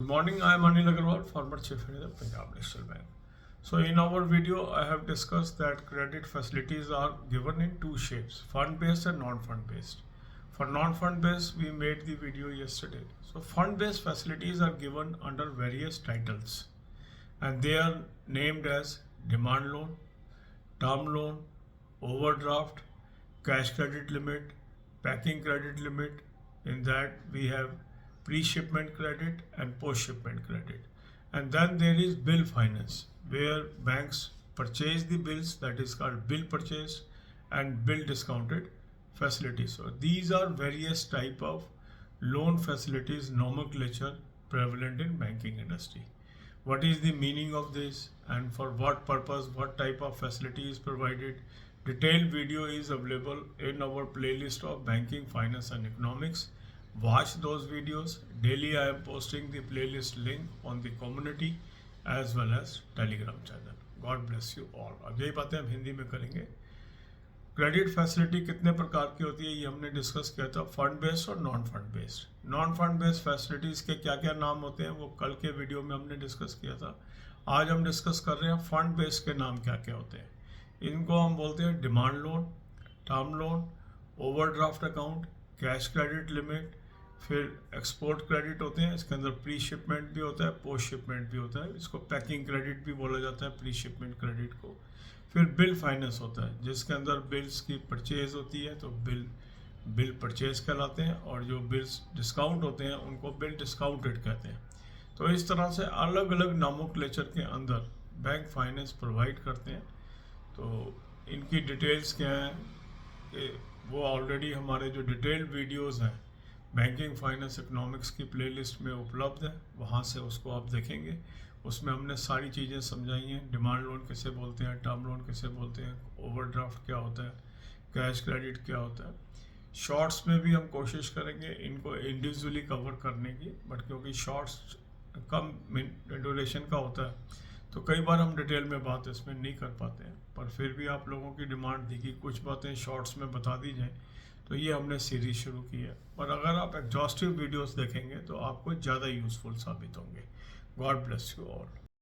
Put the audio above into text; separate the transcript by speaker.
Speaker 1: Good morning, I am Anil Agarwal, former Chief Manager, Punjab National Bank. So in our video, I have discussed that credit facilities are given in two shapes, fund-based and non-fund-based. For non-fund-based, we made the video yesterday. So fund-based facilities are given under various titles and they are named as demand loan, term loan, overdraft, cash credit limit, packing credit limit. In that we have pre-shipment credit and post-shipment credit. And then there is bill finance where banks purchase the bills, that is called bill purchase, and bill discounted facilities. So these are various type of loan facilities nomenclature prevalent in banking industry. What is the meaning of this and for what purpose, what type of facility is provided? Detailed video is available in our playlist of banking, finance and economics. Watch those videos. Daily I am posting the playlist link on the community as well as Telegram channel. God bless you all. अब यही बातें हम हिंदी में करेंगे. Credit facility कितने प्रकार की होती है ये हमने डिस्कस किया था, फंड बेस्ड और non fund based. Non fund based facilities के क्या क्या नाम होते हैं वो कल के वीडियो में हमने डिस्कस किया था. आज हम डिस्कस कर रहे हैं फंड बेस्ड के नाम क्या क्या होते हैं. इनको हम बोलते हैं demand loan, term loan, overdraft account, cash credit limit, फिर एक्सपोर्ट क्रेडिट होते हैं. इसके अंदर प्री शिपमेंट भी होता है, पोस्ट शिपमेंट भी होता है. इसको पैकिंग क्रेडिट भी बोला जाता है, प्री शिपमेंट क्रेडिट को. फिर बिल फाइनेंस होता है जिसके अंदर बिल्स की परचेज होती है तो बिल परचेज कहलाते हैं, और जो बिल्स डिस्काउंट होते हैं उनको बिल डिस्काउंटेड कहते हैं. तो इस तरह से अलग अलग नोमेनक्लेचर के अंदर बैंक फाइनेंस प्रोवाइड करते हैं. तो इनकी डिटेल्स क्या हैं कि वो ऑलरेडी हमारे जो डिटेल्ड वीडियोस हैं बैंकिंग फाइनेंस इकोनॉमिक्स की प्लेलिस्ट में उपलब्ध है, वहाँ से उसको आप देखेंगे. उसमें हमने सारी चीज़ें समझाई हैं. डिमांड लोन किसे बोलते हैं, टर्म लोन किसे बोलते हैं, ओवरड्राफ्ट क्या होता है, कैश क्रेडिट क्या होता है. शॉर्ट्स में भी हम कोशिश करेंगे इनको इंडिविजुअली कवर करने की, बट क्योंकि शॉर्ट्स कम ड्यूरेशन का होता है तो कई बार हम डिटेल में बात इसमें नहीं कर पाते हैं. पर फिर भी आप लोगों की डिमांड थी कि कुछ बातें शॉर्ट्स में बता दी जाएँ, तो ये हमने सीरीज शुरू की है. पर अगर आप एग्जॉस्टिव वीडियोस देखेंगे तो आपको ज़्यादा यूज़फुल साबित होंगे. God bless you all.